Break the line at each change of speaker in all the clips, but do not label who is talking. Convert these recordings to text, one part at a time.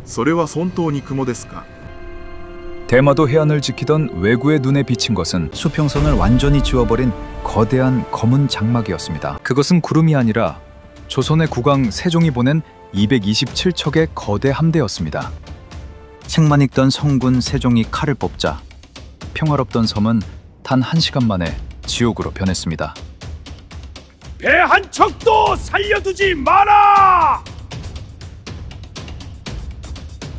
それは本当に雲ですか?
대마도 해안을 지키던 왜구의 눈에 비친 것은 수평선을 완전히 지워버린 거대한 검은 장막이었습니다. 그것은 구름이 아니라 조선의 국왕 세종이 보낸 227척의 거대 함대였습니다. 책만 읽던 성군 세종이 칼을 뽑자 평화롭던 섬은 단 1시간 만에 지옥으로 변했습니다.
배 한 척도 살려두지 마라!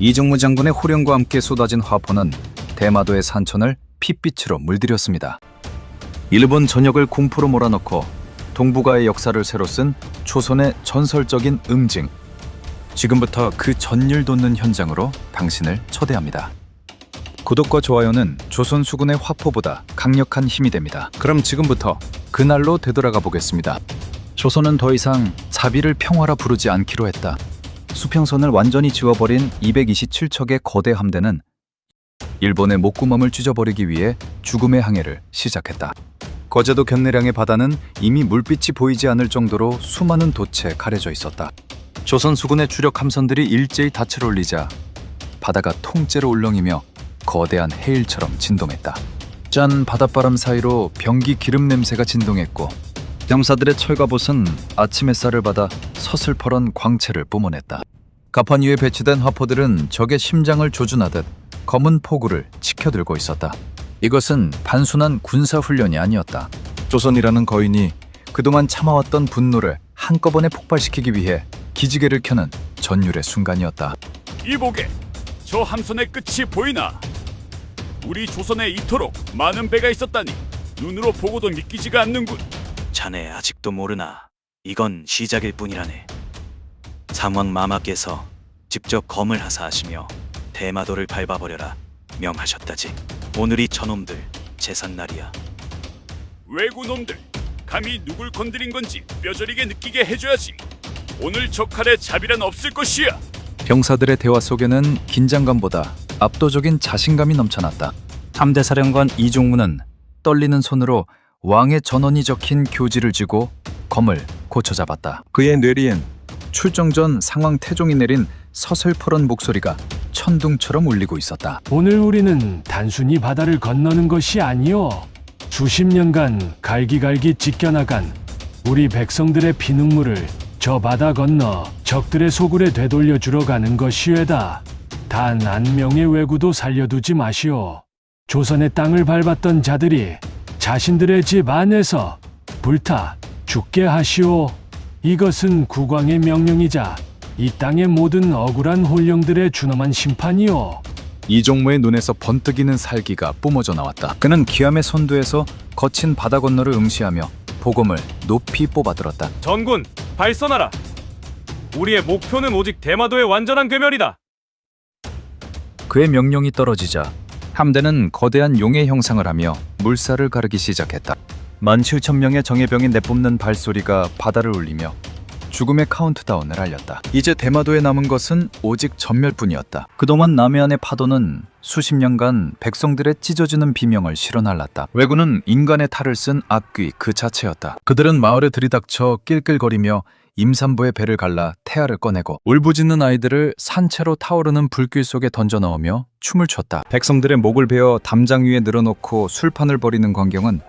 이정무 장군의 호령과 함께 쏟아진 화포는 대마도의 산천을 핏빛으로 물들였습니다. 일본 전역을 공포로 몰아넣고 동북아의 역사를 새로 쓴 조선의 전설적인 응징. 지금부터 그 전율 돋는 현장으로 당신을 초대합니다. 구독과 좋아요는 조선 수군의 화포보다 강력한 힘이 됩니다. 그럼 지금부터 그날로 되돌아가 보겠습니다. 조선은 더 이상 자비를 평화라 부르지 않기로 했다. 수평선을 완전히 지워버린 227척의 거대 함대는 일본의 목구멍을 찢어버리기 위해 죽음의 항해를 시작했다. 거제도 견내량의 바다는 이미 물빛이 보이지 않을 정도로 수많은 돛에 가려져 있었다. 조선 수군의 주력 함선들이 일제히 닻을 올리자 바다가 통째로 울렁이며 거대한 해일처럼 진동했다. 짠 바닷바람 사이로 병기 기름 냄새가 진동했고 병사들의 철갑옷은 아침 햇살을 받아 서슬퍼런 광채를 뿜어냈다. 갑판 위에 배치된 화포들은 적의 심장을 조준하듯 검은 포구를 치켜들고 있었다. 이것은 단순한 군사훈련이 아니었다. 조선이라는 거인이 그동안 참아왔던 분노를 한꺼번에 폭발시키기 위해 기지개를 켜는 전율의 순간이었다.
이보게, 저 함선의 끝이 보이나? 우리 조선에 이토록 많은 배가 있었다니 눈으로 보고도 믿기지가 않는군.
자네 아직도 모르나? 이건 시작일 뿐이라네. 상왕 마마께서 직접 검을 하사하시며 대마도를 밟아버려라 명하셨다지. 오늘이 저놈들 제삿날이야.
왜구놈들, 감히 누굴 건드린 건지 뼈저리게 느끼게 해줘야지. 오늘 저 칼에 자비란 없을 것이야.
병사들의 대화 속에는 긴장감보다 압도적인 자신감이 넘쳐났다. 함대사령관 이종무는 떨리는 손으로 왕의 전원이 적힌 교지를 쥐고 검을 고쳐잡았다. 그의 뇌리엔 출정 전 상황 태종이 내린 서슬퍼런 목소리가 천둥처럼 울리고 있었다.
오늘 우리는 단순히 바다를 건너는 것이 아니오. 수십 년간 갈기갈기 지켜나간 우리 백성들의 피눈물을 저 바다 건너 적들의 소굴에 되돌려 주러 가는 것이외다. 단 한 명의 왜구도 살려두지 마시오. 조선의 땅을 밟았던 자들이 자신들의 집 안에서 불타 죽게 하시오. 이것은 국왕의 명령이자 이 땅의 모든 억울한 혼령들의 준엄한 심판이오.
이종무의 눈에서 번뜩이는 살기가 뿜어져 나왔다. 그는 기암의 선두에서 거친 바다 건너를 응시하며 보검을 높이 뽑아들었다.
전군, 발선하라. 우리의 목표는 오직 대마도의 완전한 괴멸이다.
그의 명령이 떨어지자 함대는 거대한 용의 형상을 하며 물살을 가르기 시작했다. 17,000명의 정예병이 내뿜는 발소리가 바다를 울리며 죽음의 카운트다운을 알렸다. 이제 대마도에 남은 것은 오직 전멸뿐이었다. 그동안 남해안의 파도는 수십 년간 백성들의 찢어지는 비명을 실어날랐다. 왜구는 인간의 탈을 쓴 악귀 그 자체였다. 그들은 마을에 들이닥쳐 낄낄거리며 임산부의 배를 갈라 태아를 꺼내고 울부짖는 아이들을 산채로 타오르는 불길 속에 던져 넣으며 춤을 췄다. 백성들의 목을 베어 담장 위에 늘어놓고 술판을 벌이는 광경은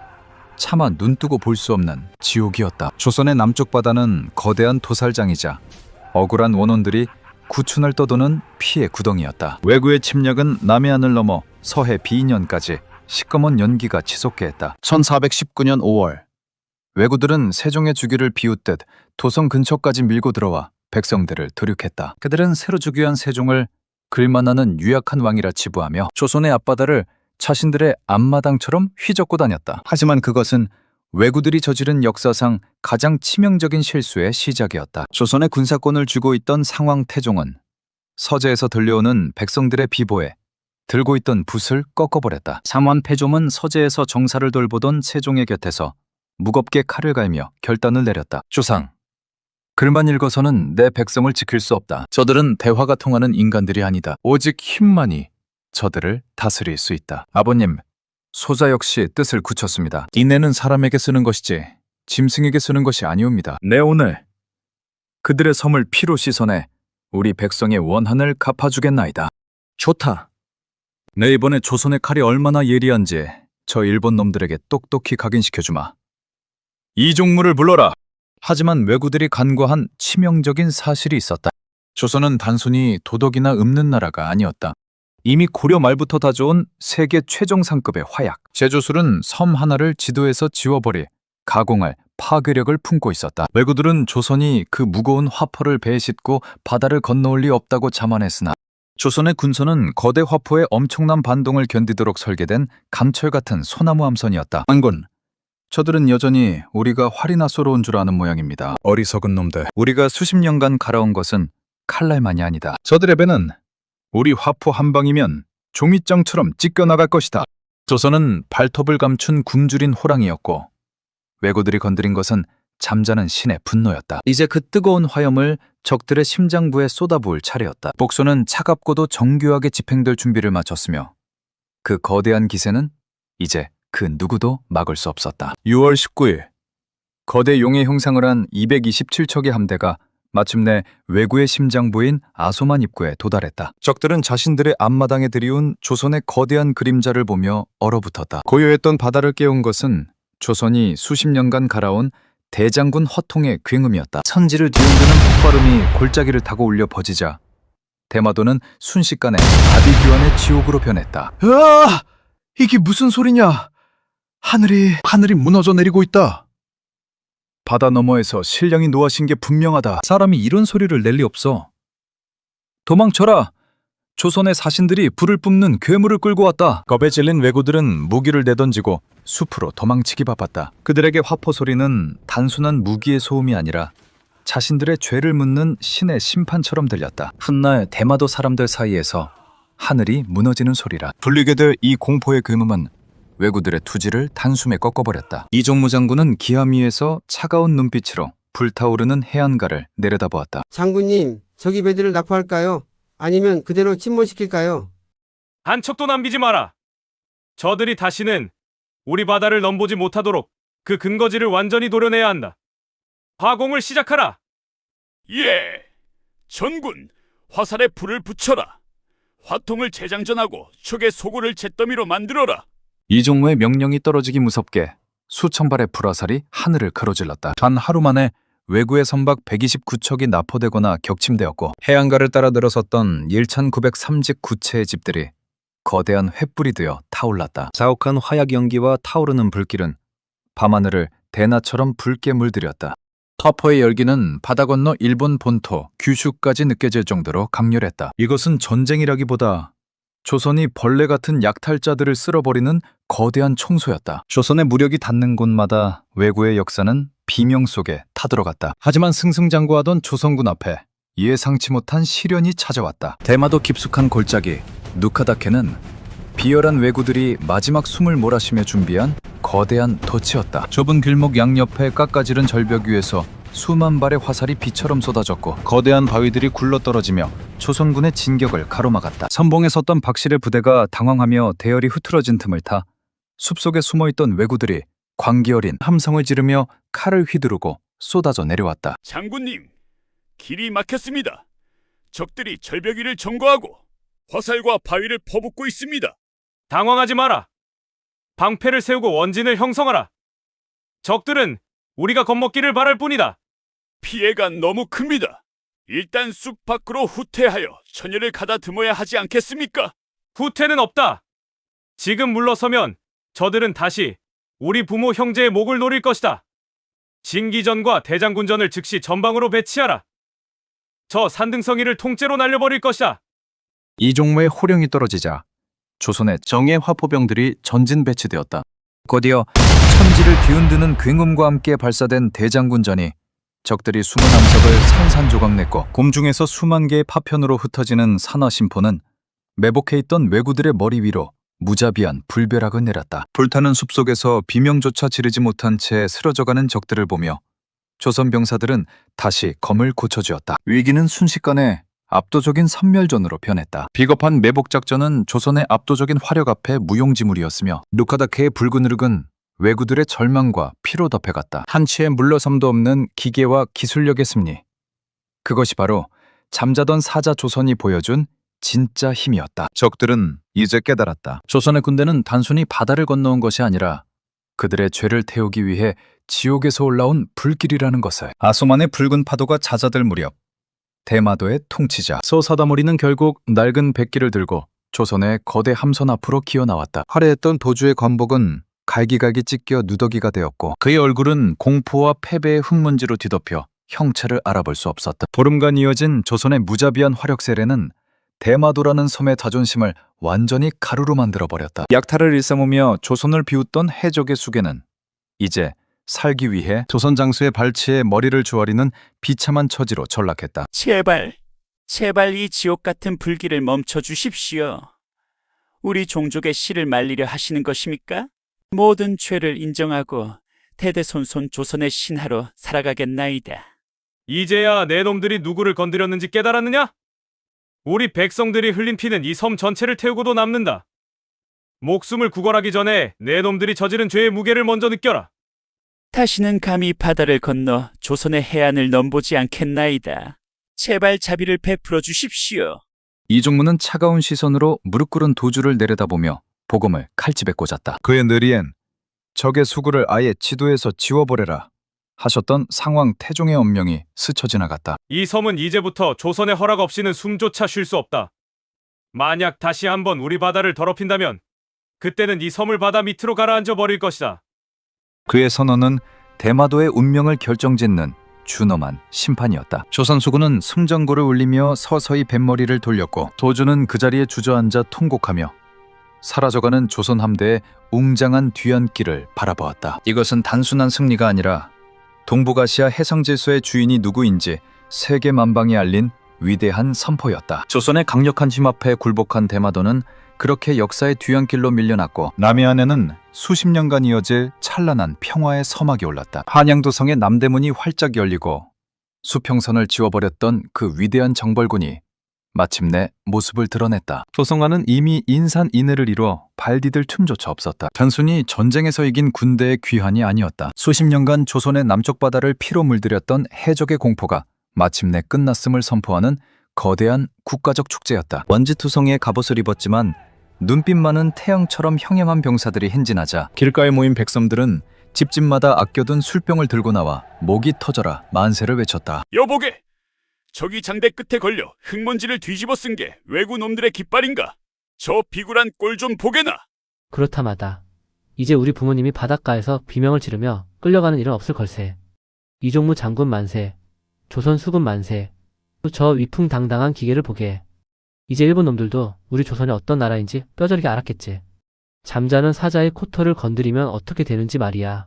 차마 눈뜨고 볼 수 없는 지옥이었다. 조선의 남쪽 바다는 거대한 도살장이자 억울한 원혼들이 구춘을 떠도는 피의 구덩이였다. 왜구의 침략은 남해안을 넘어 서해 비인현까지 시꺼먼 연기가 지속해 했다. 1419년 5월 왜구들은 세종의 주기를 비웃듯 도성 근처까지 밀고 들어와 백성들을 도륙했다. 그들은 새로 즉위한 세종을 글만하는 유약한 왕이라 치부하며 조선의 앞바다를 자신들의 앞마당처럼 휘젓고 다녔다. 하지만 그것은 왜구들이 저지른 역사상 가장 치명적인 실수의 시작이었다. 조선의 군사권을 쥐고 있던 상왕 태종은 서재에서 들려오는 백성들의 비보에 들고 있던 붓을 꺾어버렸다. 삼완 패종은 서재에서 정사를 돌보던 세종의 곁에서 무겁게 칼을 갈며 결단을 내렸다. 주상, 글만 읽어서는 내 백성을 지킬 수 없다. 저들은 대화가 통하는 인간들이 아니다. 오직 힘만이 저들을 다스릴 수 있다. 아버님, 소자 역시 뜻을 굳혔습니다. 인내는 사람에게 쓰는 것이지 짐승에게 쓰는 것이 아니옵니다. 내 오늘 그들의 섬을 피로 씻어내 우리 백성의 원한을 갚아주겠나이다. 좋다. 내 이번에 조선의 칼이 얼마나 예리한지 저 일본 놈들에게 똑똑히 각인시켜주마. 이종무를 불러라. 하지만 왜구들이 간과한 치명적인 사실이 있었다. 조선은 단순히 도덕이나 읊는 나라가 아니었다. 이미 고려 말부터 다져온 세계 최정 상급의 화약, 제조술은 섬 하나를 지도에서 지워버릴 가공할 파괴력을 품고 있었다. 왜구들은 조선이 그 무거운 화포를 배에 싣고 바다를 건너올 리 없다고 자만했으나 조선의 군선은 거대 화포의 엄청난 반동을 견디도록 설계된 감철 같은 소나무 함선이었다. 장군, 저들은 여전히 우리가 활이나 쏘러 온 줄 아는 모양입니다. 어리석은 놈들. 우리가 수십 년간 갈아온 것은 칼날만이 아니다. 저들의 배는 우리 화포 한 방이면 종이장처럼 찢겨나갈 것이다. 조선은 발톱을 감춘 굶주린 호랑이였고 왜구들이 건드린 것은 잠자는 신의 분노였다. 이제 그 뜨거운 화염을 적들의 심장부에 쏟아부을 차례였다. 복수는 차갑고도 정교하게 집행될 준비를 마쳤으며 그 거대한 기세는 이제 그 누구도 막을 수 없었다. 6월 19일 거대 용의 형상을 한 227척의 함대가 마침내 왜구의 심장부인 아소만 입구에 도달했다. 적들은 자신들의 앞마당에 들이운 조선의 거대한 그림자를 보며 얼어붙었다. 고요했던 바다를 깨운 것은 조선이 수십 년간 갈아온 대장군 허통의 굉음이었다. 천지를 뒤흔드는 폭발음이 골짜기를 타고 울려 퍼지자 대마도는 순식간에 아비규환의 지옥으로 변했다.
으아! 이게 무슨 소리냐? 하늘이 무너져 내리고 있다.
바다 너머에서 신령이 노하신 게 분명하다. 사람이 이런 소리를 낼 리 없어. 도망쳐라. 조선의 사신들이 불을 뿜는 괴물을 끌고 왔다. 겁에 질린 왜구들은 무기를 내던지고 숲으로 도망치기 바빴다. 그들에게 화포 소리는 단순한 무기의 소음이 아니라 자신들의 죄를 묻는 신의 심판처럼 들렸다. 훗날 대마도 사람들 사이에서 하늘이 무너지는 소리라. 불리게 될 이 공포의 금음은 왜구들의 투지를 단숨에 꺾어버렸다. 이종무 장군은 기암 위에서 차가운 눈빛으로 불타오르는 해안가를 내려다보았다.
장군님, 저기 배들을 납포할까요? 아니면 그대로 침몰시킬까요?
한 척도 남기지 마라. 저들이 다시는 우리 바다를 넘보지 못하도록 그 근거지를 완전히 도려내야 한다. 화공을 시작하라.
예, 전군, 화살에 불을 붙여라. 화통을 재장전하고 촉의 소굴을 잿더미로 만들어라.
이종무의 명령이 떨어지기 무섭게 수천 발의 불화살이 하늘을 가로질렀다. 단 하루 만에 왜구의 선박 129척이 납포되거나 격침되었고 해안가를 따라 늘어섰던 1939채의 집들이 거대한 횃불이 되어 타올랐다. 자욱한 화약 연기와 타오르는 불길은 밤하늘을 대나처럼 붉게 물들였다. 화포의 열기는 바다 건너 일본 본토 규슈까지 느껴질 정도로 강렬했다. 이것은 전쟁이라기보다 조선이 벌레 같은 약탈자들을 쓸어버리는 거대한 청소였다. 조선의 무력이 닿는 곳마다 왜구의 역사는 비명 속에 타들어갔다. 하지만 승승장구하던 조선군 앞에 예상치 못한 시련이 찾아왔다. 대마도 깊숙한 골짜기 누카다케는 비열한 왜구들이 마지막 숨을 몰아쉬며 준비한 거대한 덫이었다. 좁은 길목 양옆에 깎아지른 절벽 위에서 수만 발의 화살이 비처럼 쏟아졌고 거대한 바위들이 굴러떨어지며 조선군의 진격을 가로막았다. 선봉에 섰던 박실의 부대가 당황하며 대열이 흐트러진 틈을 타 숲속에 숨어있던 왜구들이 광기 어린 함성을 지르며 칼을 휘두르고 쏟아져 내려왔다.
장군님, 길이 막혔습니다. 적들이 절벽 위를 점거하고 화살과 바위를 퍼붓고 있습니다.
당황하지 마라. 방패를 세우고 원진을 형성하라. 적들은 우리가 겁먹기를 바랄 뿐이다.
피해가 너무 큽니다. 일단 숲 밖으로 후퇴하여 처녀를 가다듬어야 하지 않겠습니까?
후퇴는 없다. 지금 물러서면 저들은 다시 우리 부모 형제의 목을 노릴 것이다. 진기전과 대장군전을 즉시 전방으로 배치하라. 저 산등성이를 통째로 날려버릴 것이다.
이종무의 호령이 떨어지자 조선의 정예 화포병들이 전진 배치되었다. 곧이어 천지를 뒤흔드는 굉음과 함께 발사된 대장군전이 적들이 숨은 함석을 산산조각냈고 곰중에서 수만 개의 파편으로 흩어지는 산화심포는 매복해 있던 왜구들의 머리 위로 무자비한 불벼락을 내렸다. 불타는 숲속에서 비명조차 지르지 못한 채 쓰러져가는 적들을 보며 조선 병사들은 다시 검을 고쳐주었다. 위기는 순식간에 압도적인 선멸전으로 변했다. 비겁한 매복작전은 조선의 압도적인 화력 앞에 무용지물이었으며 누카다케의 붉은 흙은 왜구들의 절망과 피로 덮여갔다. 한치의 물러섬도 없는 기계와 기술력의 승리. 그것이 바로 잠자던 사자 조선이 보여준 진짜 힘이었다. 적들은 이제 깨달았다. 조선의 군대는 단순히 바다를 건너온 것이 아니라 그들의 죄를 태우기 위해 지옥에서 올라온 불길이라는 것을. 아소만의 붉은 파도가 잦아들 무렵 대마도의 통치자 소사다모리는 결국 낡은 백기를 들고 조선의 거대 함선 앞으로 기어 나왔다. 화려했던 도주의 관복은 갈기갈기 찢겨 누더기가 되었고 그의 얼굴은 공포와 패배의 흙먼지로 뒤덮여 형체를 알아볼 수 없었다. 보름간 이어진 조선의 무자비한 화력 세례는 대마도라는 섬의 자존심을 완전히 가루로 만들어버렸다. 약탈을 일삼으며 조선을 비웃던 해적의 수계는 이제 살기 위해 조선 장수의 발치에 머리를 조아리는 비참한 처지로 전락했다.
제발, 제발 이 지옥 같은 불길을 멈춰 주십시오. 우리 종족의 씨를 말리려 하시는 것입니까? 모든 죄를 인정하고 대대손손 조선의 신하로 살아가겠나이다.
이제야 내 놈들이 누구를 건드렸는지 깨달았느냐? 우리 백성들이 흘린 피는 이 섬 전체를 태우고도 남는다. 목숨을 구걸하기 전에 내 놈들이 저지른 죄의 무게를 먼저 느껴라.
다시는 감히 바다를 건너 조선의 해안을 넘보지 않겠나이다. 제발 자비를 베풀어 주십시오.
이종무는 차가운 시선으로 무릎 꿇은 도주를 내려다보며 복음을 칼집에 꽂았다. 그의 느리엔 적의 수구를 아예 지도에서 지워버려라 하셨던 상왕 태종의 엄명이 스쳐 지나갔다.
이 섬은 이제부터 조선의 허락 없이는 숨조차 쉴 수 없다. 만약 다시 한번 우리 바다를 더럽힌다면 그때는 이 섬을 바다 밑으로 가라앉아 버릴 것이다.
그의 선언은 대마도의 운명을 결정짓는 준엄한 심판이었다. 조선 수군은 승전고를 울리며 서서히 뱃머리를 돌렸고 도주는 그 자리에 주저앉아 통곡하며 사라져가는 조선 함대의 웅장한 뒤안길을 바라보았다. 이것은 단순한 승리가 아니라 동북아시아 해상질서의 주인이 누구인지 세계 만방에 알린 위대한 선포였다. 조선의 강력한 힘 앞에 굴복한 대마도는 그렇게 역사의 뒤안길로 밀려났고 남해안에는 수십 년간 이어질 찬란한 평화의 서막이 올랐다. 한양도성의 남대문이 활짝 열리고 수평선을 지워버렸던 그 위대한 정벌군이 마침내 모습을 드러냈다. 조성안은 이미 인산인해를 이루어 발 디딜 틈조차 없었다. 단순히 전쟁에서 이긴 군대의 귀환이 아니었다. 수십 년간 조선의 남쪽 바다를 피로 물들였던 해적의 공포가 마침내 끝났음을 선포하는 거대한 국가적 축제였다. 원지투성이의 갑옷을 입었지만 눈빛만은 태양처럼 형형한 병사들이 행진하자 길가에 모인 백성들은 집집마다 아껴둔 술병을 들고 나와 목이 터져라 만세를 외쳤다.
여보게! 저기 장대 끝에 걸려 흙먼지를 뒤집어 쓴 게 왜구 놈들의 깃발인가? 저 비굴한 꼴 좀 보게나!
그렇다마다 이제 우리 부모님이 바닷가에서 비명을 지르며 끌려가는 일은 없을 걸세. 이종무 장군 만세, 조선 수군 만세, 저 위풍당당한 기계를 보게. 이제 일본 놈들도 우리 조선이 어떤 나라인지 뼈저리게 알았겠지. 잠자는 사자의 코털을 건드리면 어떻게 되는지 말이야.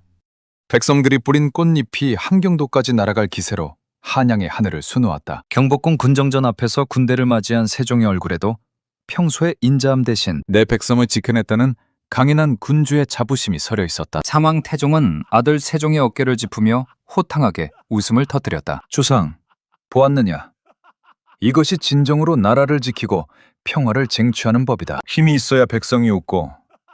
백성들이 뿌린 꽃잎이 한경도까지 날아갈 기세로 한양의 하늘을 수놓았다. 경복궁 군정전 앞에서 군대를 맞이한 세종의 얼굴에도 평소의 인자함 대신 내 백성을 지켜냈다는 강인한 군주의 자부심이 서려 있었다. 상왕 태종은 아들 세종의 어깨를 짚으며 호탕하게 웃음을 터뜨렸다. 주상, 보았느냐? 이것이 진정으로 나라를 지키고 평화를 쟁취하는 법이다. 힘이 있어야 백성이 웃고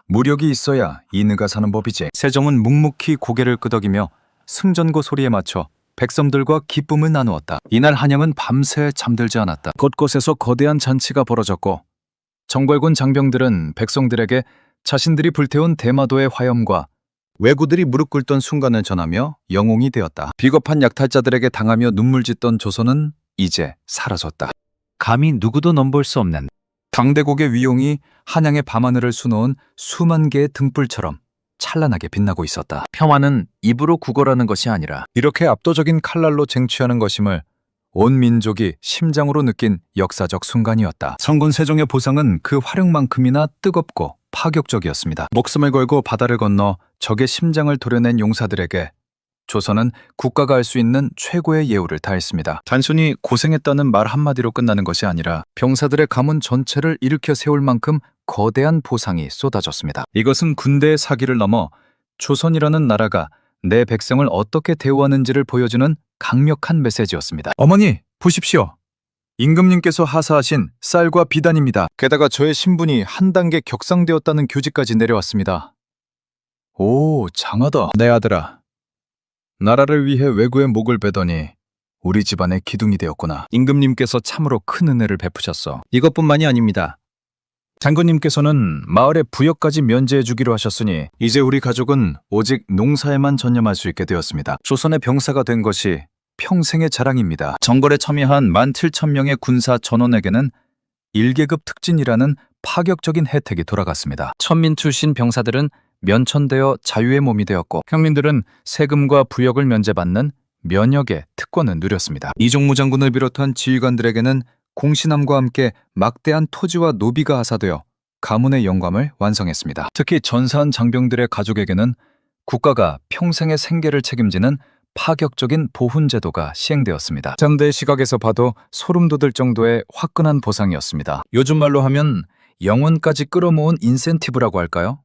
무력이 있어야 인의가 사는 법이지. 세종은 묵묵히 고개를 끄덕이며 승전고 소리에 맞춰 백성들과 기쁨을 나누었다. 이날 한양은 밤새 잠들지 않았다. 곳곳에서 거대한 잔치가 벌어졌고 정벌군 장병들은 백성들에게 자신들이 불태운 대마도의 화염과 왜구들이 무릎 꿇던 순간을 전하며 영웅이 되었다. 비겁한 약탈자들에게 당하며 눈물 짓던 조선은 이제 사라졌다. 감히 누구도 넘볼 수 없는 당대국의 위용이 한양의 밤하늘을 수놓은 수만 개의 등불처럼 찬란하게 빛나고 있었다. 평화는 입으로 구걸하는 것이 아니라 이렇게 압도적인 칼날로 쟁취하는 것임을 온 민족이 심장으로 느낀 역사적 순간이었다. 성군 세종의 보상은 그 화력만큼이나 뜨겁고 파격적이었습니다. 목숨을 걸고 바다를 건너 적의 심장을 도려낸 용사들에게 조선은 국가가 할 수 있는 최고의 예우를 다했습니다. 단순히 고생했다는 말 한마디로 끝나는 것이 아니라 병사들의 가문 전체를 일으켜 세울 만큼 거대한 보상이 쏟아졌습니다. 이것은 군대의 사기를 넘어 조선이라는 나라가 내 백성을 어떻게 대우하는지를 보여주는 강력한 메시지였습니다. 어머니, 보십시오. 임금님께서 하사하신 쌀과 비단입니다. 게다가 저의 신분이 한 단계 격상되었다는 교지까지 내려왔습니다. 오, 장하다. 내 아들아. 나라를 위해 왜구의 목을 베더니 우리 집안의 기둥이 되었구나. 임금님께서 참으로 큰 은혜를 베푸셨어. 이것뿐만이 아닙니다. 장군님께서는 마을의 부역까지 면제해 주기로 하셨으니 이제 우리 가족은 오직 농사에만 전념할 수 있게 되었습니다. 조선의 병사가 된 것이 평생의 자랑입니다. 정벌에 참여한 17,000명의 군사 전원에게는 1계급 특진이라는 파격적인 혜택이 돌아갔습니다. 천민 출신 병사들은 면천되어 자유의 몸이 되었고 평민들은 세금과 부역을 면제받는 면역의 특권을 누렸습니다. 이종무 장군을 비롯한 지휘관들에게는 공신함과 함께 막대한 토지와 노비가 하사되어 가문의 영광을 완성했습니다. 특히 전사한 장병들의 가족에게는 국가가 평생의 생계를 책임지는 파격적인 보훈 제도가 시행되었습니다. 장대의 시각에서 봐도 소름 돋을 정도의 화끈한 보상이었습니다. 요즘 말로 하면 영혼까지 끌어모은 인센티브라고 할까요?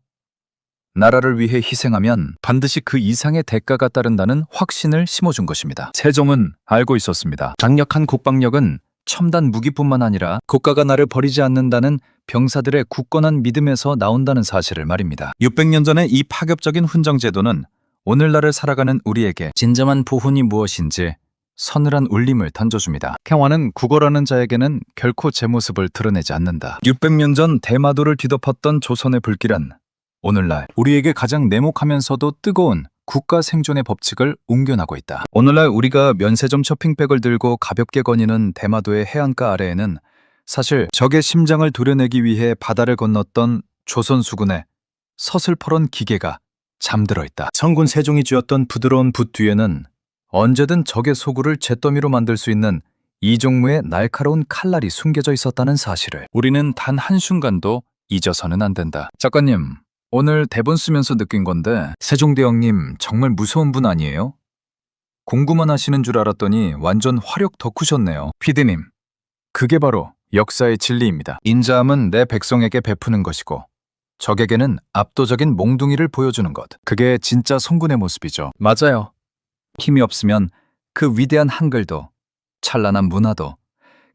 나라를 위해 희생하면 반드시 그 이상의 대가가 따른다는 확신을 심어준 것입니다. 세종은 알고 있었습니다. 강력한 국방력은 첨단 무기뿐만 아니라 국가가 나를 버리지 않는다는 병사들의 굳건한 믿음에서 나온다는 사실을 말입니다. 600년 전의 이 파격적인 훈장 제도는 오늘날을 살아가는 우리에게 진정한 보훈이 무엇인지 서늘한 울림을 던져줍니다. 평화는 국어라는 자에게는 결코 제 모습을 드러내지 않는다. 600년 전 대마도를 뒤덮었던 조선의 불길은 오늘날 우리에게 가장 내목하면서도 뜨거운 국가 생존의 법칙을 웅변하고 있다. 오늘날 우리가 면세점 쇼핑백을 들고 가볍게 거니는 대마도의 해안가 아래에는 사실 적의 심장을 도려내기 위해 바다를 건넜던 조선 수군의 서슬퍼런 기계가 잠들어 있다. 성군 세종이 쥐었던 부드러운 붓 뒤에는 언제든 적의 소굴을 잿더미로 만들 수 있는 이종무의 날카로운 칼날이 숨겨져 있었다는 사실을 우리는 단 한순간도 잊어서는 안 된다. 작가님, 오늘 대본 쓰면서 느낀 건데 세종대왕님 정말 무서운 분 아니에요? 공부만 하시는 줄 알았더니 완전 화력 덕후셨네요. 피디님, 그게 바로 역사의 진리입니다. 인자함은 내 백성에게 베푸는 것이고 적에게는 압도적인 몽둥이를 보여주는 것. 그게 진짜 성군의 모습이죠. 맞아요. 힘이 없으면 그 위대한 한글도 찬란한 문화도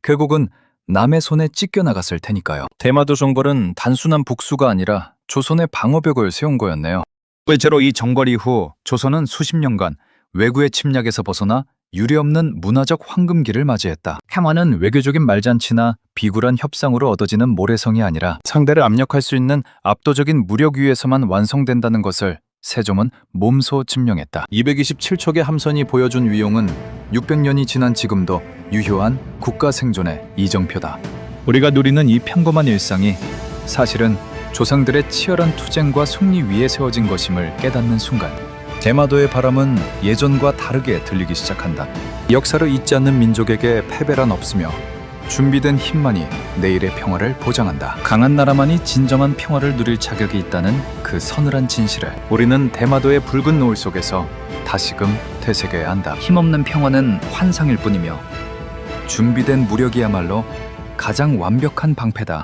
결국은 남의 손에 찢겨나갔을 테니까요. 대마도 정벌은 단순한 복수가 아니라 조선의 방어벽을 세운 거였네요. 실제로 이 정벌 이후 조선은 수십 년간 외구의 침략에서 벗어나 유례없는 문화적 황금기를 맞이했다. 평화는 외교적인 말잔치나 비굴한 협상으로 얻어지는 모래성이 아니라 상대를 압력할 수 있는 압도적인 무력 위에서만 완성된다는 것을 세종은 몸소 증명했다. 227척의 함선이 보여준 위용은 600년이 지난 지금도 유효한 국가 생존의 이정표다. 우리가 누리는 이 평범한 일상이 사실은 조상들의 치열한 투쟁과 승리 위에 세워진 것임을 깨닫는 순간 대마도의 바람은 예전과 다르게 들리기 시작한다. 역사를 잊지 않는 민족에게 패배란 없으며 준비된 힘만이 내일의 평화를 보장한다. 강한 나라만이 진정한 평화를 누릴 자격이 있다는 그 서늘한 진실을 우리는 대마도의 붉은 노을 속에서 다시금 되새겨야 한다. 힘없는 평화는 환상일 뿐이며 준비된 무력이야말로 가장 완벽한 방패다.